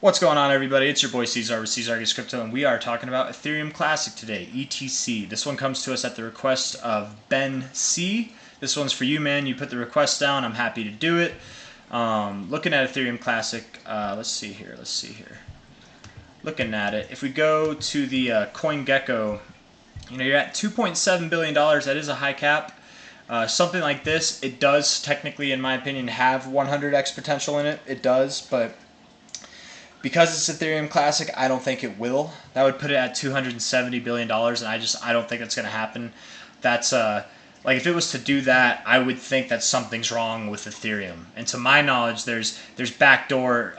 What's going on, everybody? It's your boy C-Zar with C-Zar Gets Crypto, and we are talking about Ethereum Classic today, ETC. This one comes to us at the request of Ben C. This one's for you, man. You put the request down. I'm happy to do it. Looking at Ethereum Classic, let's see here. Looking at it, if we go to the CoinGecko, you're at $2.7 billion. That is a high cap. Something like this, it does technically, in my opinion, have 100x potential in it. It does, but because it's Ethereum Classic, I don't think it will. That would put it at $270 billion, and I don't think that's going to happen. That's like, if it was to do that, I would think that something's wrong with Ethereum. And to my knowledge, there's backdoor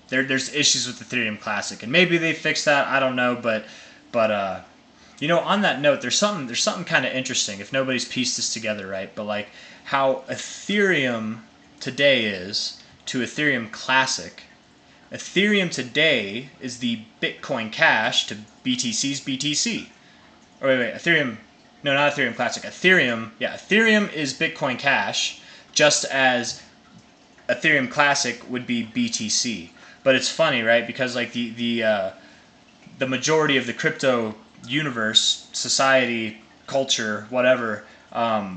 there's issues with Ethereum Classic, and maybe they fixed that. I don't know, but on that note, there's something kind of interesting if nobody's pieced this together, right? But like how Ethereum today is to Ethereum Classic. Ethereum today is the Bitcoin Cash to BTC's BTC. Or wait, Ethereum, no, not Ethereum Classic. Ethereum is Bitcoin Cash, just as Ethereum Classic would be BTC. But it's funny, right? Because like the majority of the crypto universe, society, culture, whatever,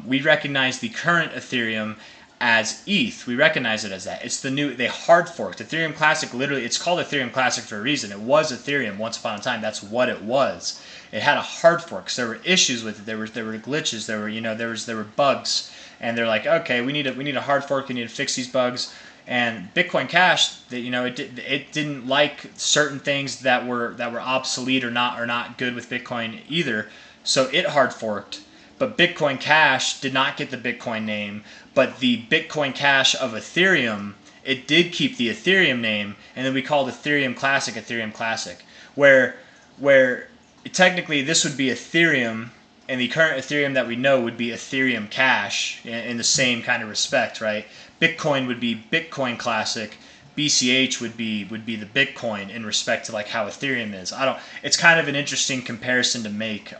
we recognize the current Ethereum as ETH. We recognize it as that. It's the new, they hard forked. Ethereum Classic, literally, it's called Ethereum Classic for a reason. It was Ethereum once upon a time. That's what it was. It had a hard fork, so there were issues with it. There were glitches. There were bugs, and they're like, okay, we need a hard fork. We need to fix these bugs. And Bitcoin Cash, it didn't like certain things that were obsolete or not good with Bitcoin either. So it hard forked. But Bitcoin Cash did not get the Bitcoin name, but the Bitcoin Cash of Ethereum, it did keep the Ethereum name, and then we called Ethereum Classic, where technically this would be Ethereum, and the current Ethereum that we know would be Ethereum Cash in the same kind of respect, right? Bitcoin would be Bitcoin Classic, BCH would be the Bitcoin in respect to like how Ethereum is. It's kind of an interesting comparison to make.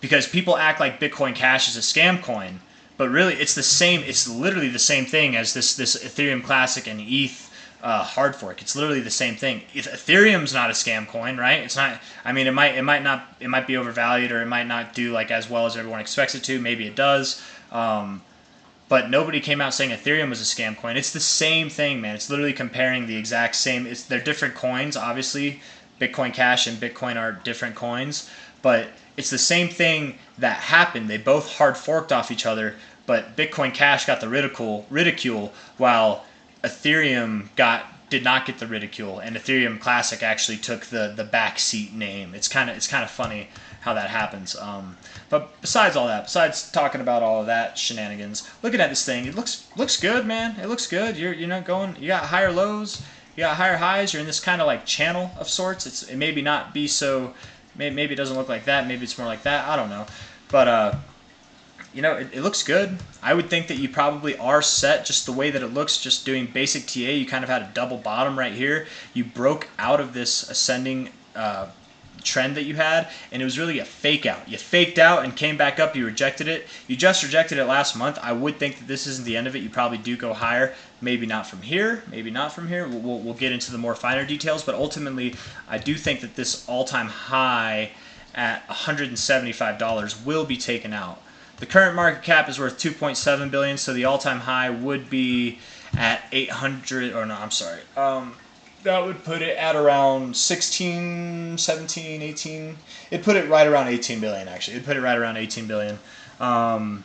Because people act like Bitcoin Cash is a scam coin, but really it's the same. It's literally the same thing as this Ethereum Classic and ETH hard fork. It's literally the same thing. Ethereum's not a scam coin, right? It's not. I mean, it might be overvalued, or it might not do like as well as everyone expects it to. Maybe it does. But nobody came out saying Ethereum was a scam coin. It's the same thing, man. It's literally comparing the exact same. They're different coins, obviously. Bitcoin Cash and Bitcoin are different coins, but it's the same thing that happened. They both hard forked off each other, but Bitcoin Cash got the ridicule, while Ethereum did not get the ridicule, and Ethereum Classic actually took the backseat name. It's kind of funny how that happens. But besides besides talking about all of that shenanigans, looking at this thing, it looks good, man. It looks good. You got higher lows, you got higher highs. You're in this kind of like channel of sorts. It maybe not be so. Maybe it doesn't look like that. Maybe it's more like that. I don't know. But it looks good. I would think that you probably are set just the way that it looks. Just doing basic TA, you kind of had a double bottom right here. You broke out of this ascending trend that you had, and it was really a fake out. You faked out and came back up. You rejected it. You just rejected it last month. I would think that this isn't the end of it. You probably do go higher. Maybe not from here. Maybe not from here. We'll get into the more finer details, but ultimately, I do think that this all-time high at $175 will be taken out. The current market cap is worth $2.7 billion, so the all-time high would be at 800. Or no, I'm sorry. That would put it at around 16, 17, 18. It'd put it right around 18 billion, actually. It'd put it right around 18 billion. That's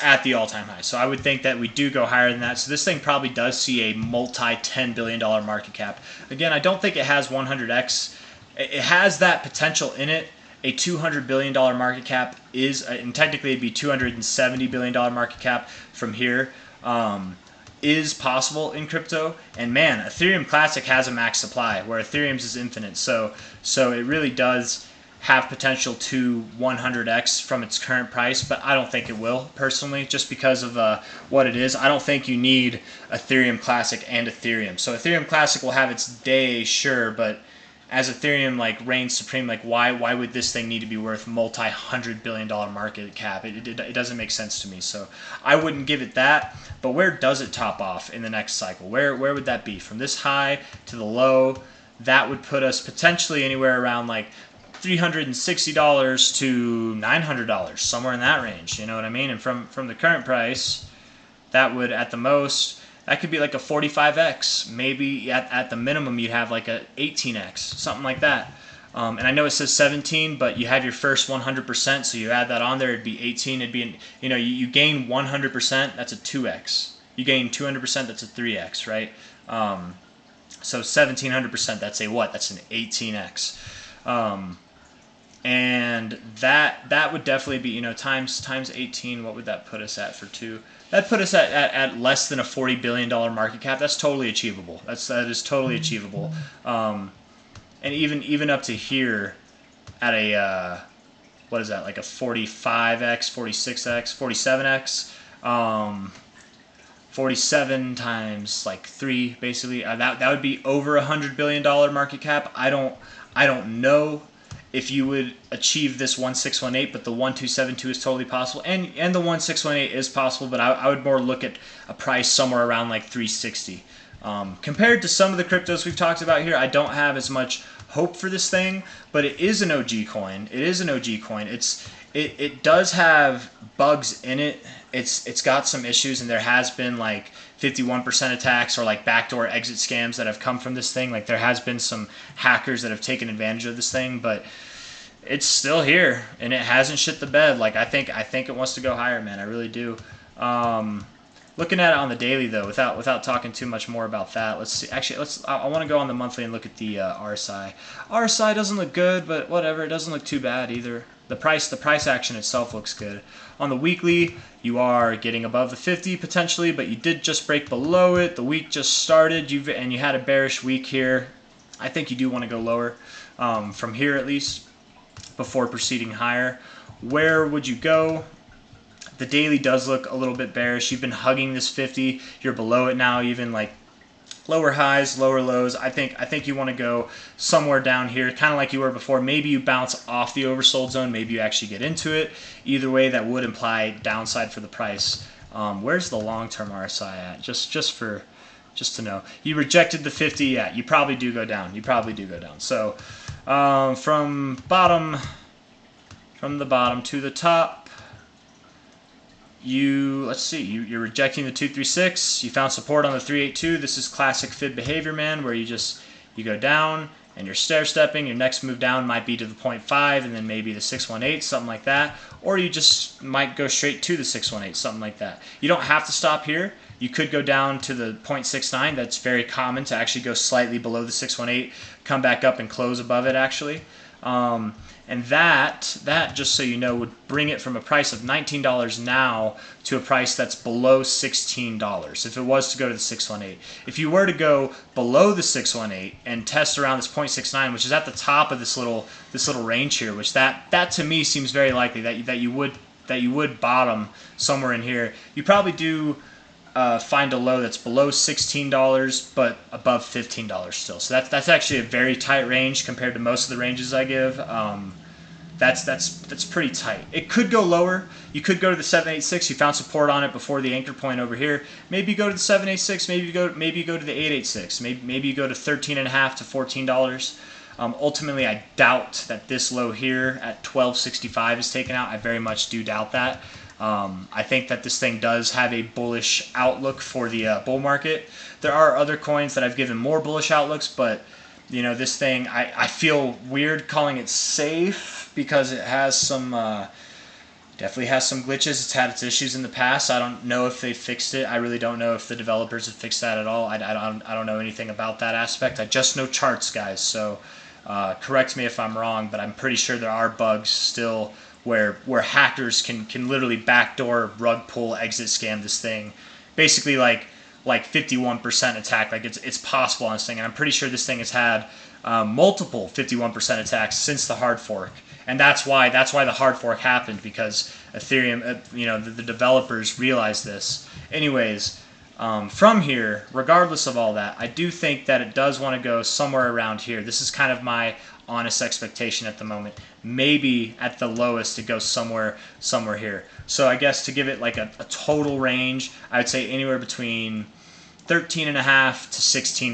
at the all-time high. So I would think that we do go higher than that. So this thing probably does see a multi-$10 billion market cap. Again, I don't think it has 100x. It has that potential in it. A $200 billion market cap is, and technically it'd be $270 billion market cap from here. Is possible in crypto, and man, Ethereum Classic has a max supply where Ethereum's is infinite, so it really does have potential to 100x from its current price, but I don't think it will personally, just because of what it is. I don't think you need Ethereum Classic and Ethereum. So Ethereum Classic will have its day, sure, but as Ethereum like reigns supreme, like why would this thing need to be worth multi-$100 billion market cap? It doesn't make sense to me. So I wouldn't give it that. But where does it top off in the next cycle? Where would that be? From this high to the low, that would put us potentially anywhere around like $360 to $900, somewhere in that range. You know what I mean? And from the current price, that would at the most, that could be like a 45x. Maybe at the minimum you'd have like a 18x, something like that. And I know it says 17, but you have your first 100%, so you add that on there, it'd be 18. It'd be, you know, you gain 100%, that's a 2x. You gain 200%, that's a 3x, right? So 1700%, that's a what? That's an 18x. And that would definitely be, you know, times 18. What would that put us at for two? That put us at less than a $40 billion market cap. That's totally achievable. That is totally achievable. And even up to here, at a what is that, like a 45x, 46x, 47x, 47 times like 3, basically. That would be over $100 billion market cap. I don't know if you would achieve this 1618, but the 1272 is totally possible, and the 1618 is possible, but I would more look at a price somewhere around like 360. Compared to some of the cryptos we've talked about here, I don't have as much hope for this thing, but it is an OG coin. It is an OG coin. It does have bugs in it. It's got some issues, and there has been like 51% attacks or like backdoor exit scams that have come from this thing. Like there has been some hackers that have taken advantage of this thing, but it's still here and it hasn't shit the bed. Like I think it wants to go higher, man. I really do. Looking at it on the daily though, without talking too much more about that, let's see. Actually, I want to go on the monthly and look at the RSI. RSI doesn't look good, but whatever. It doesn't look too bad either. The price action itself looks good. On the weekly, you are getting above the 50 potentially, but you did just break below it. The week just started, and you had a bearish week here. I think you do want to go lower from here at least before proceeding higher. Where would you go? The daily does look a little bit bearish. You've been hugging this 50. You're below it now, even like lower highs, lower lows. I think you want to go somewhere down here, kind of like you were before. Maybe you bounce off the oversold zone. Maybe you actually get into it. Either way, that would imply downside for the price. Where's the long-term RSI at? Just to know. You rejected the 50. Yeah, you probably do go down. You probably do go down. So from the bottom to the top, let's see, you're rejecting the 236. You found support on the 382. This is classic fib behavior, man, where you go down and you're stair stepping. Your next move down might be to the 0.5 and then maybe the 618, something like that, or you just might go straight to the 618, something like that. You don't have to stop here. You could go down to the 0.69. That's very common to actually go slightly below the 618, come back up and close above it actually. And that, just so you know, would bring it from a price of $19 now to a price that's below $16 if it was to go to the 618. If you were to go below the 618 and test around this 0.69, which is at the top of this little range here, which that to me seems very likely that you would bottom somewhere in here. You probably do find a low that's below $16 but above $15 still. So that's actually a very tight range compared to most of the ranges I give. That's pretty tight. It could go lower. You could go to the 786. You found support on it before the anchor point over here. Maybe you go to the 786. Maybe you go to the 886. Maybe you go to $13.5 to $14. Ultimately, I doubt that this low here at 1265 is taken out. I very much do doubt that. I think that this thing does have a bullish outlook for the bull market. There are other coins that I've given more bullish outlooks, but you know, this thing, I feel weird calling it safe because it has some, definitely has some glitches. It's had its issues in the past. I don't know if they fixed it. I really don't know if the developers have fixed that at all. I don't know anything about that aspect. I just know charts, guys. So correct me if I'm wrong, but I'm pretty sure there are bugs still where hackers can literally backdoor, rug pull, exit scam this thing. Basically like 51% attack. Like it's possible on this thing, and I'm pretty sure this thing has had multiple 51% attacks since the hard fork, and that's why the hard fork happened, because Ethereum, the developers realized this. Anyways, From here, regardless of all that, I do think that it does want to go somewhere around here. This is kind of my honest expectation at the moment. Maybe at the lowest it goes somewhere here. So I guess to give it like a total range, I would say anywhere between $13.50 to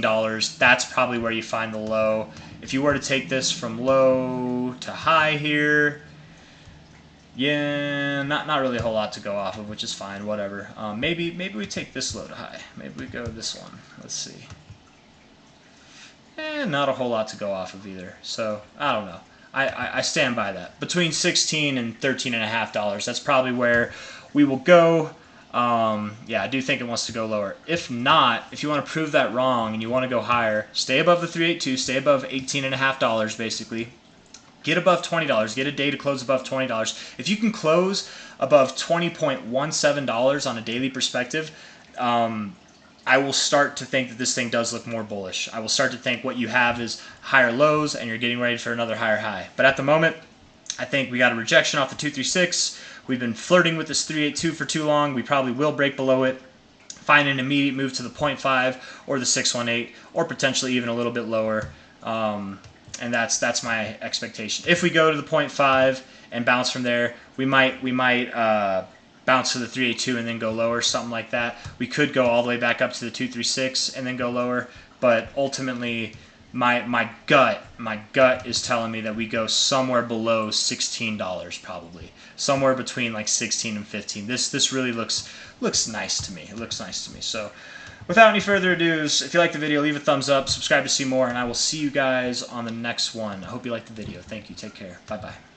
$16. That's probably where you find the low. If you were to take this from low to high here, yeah, not really a whole lot to go off of, which is fine, whatever. Maybe we take this low to high. Maybe we go this one. Let's see. Not a whole lot to go off of either. So, I don't know. I stand by that. Between $16 and $13.50, that's probably where we will go. Yeah, I do think it wants to go lower. If not, if you want to prove that wrong and you want to go higher, stay above the 382, stay above $18.50 basically. Get above $20. Get a day to close above $20. If you can close above $20.17 on a daily perspective, I will start to think that this thing does look more bullish. I will start to think what you have is higher lows and you're getting ready for another higher high. But at the moment, I think we got a rejection off the 236. We've been flirting with this 382 for too long. We probably will break below it, find an immediate move to the 0.5 or the 618, or potentially even a little bit lower. And that's my expectation. If we go to the 0.5 and bounce from there, we might bounce to the 382 and then go lower, something like that. We could go all the way back up to the 236 and then go lower, but ultimately my gut is telling me that we go somewhere below $16 probably. Somewhere between like 16 and 15. This really looks nice to me. It looks nice to me. So without any further ado, if you like the video, leave a thumbs up, subscribe to see more, and I will see you guys on the next one. I hope you liked the video. Thank you. Take care. Bye-bye.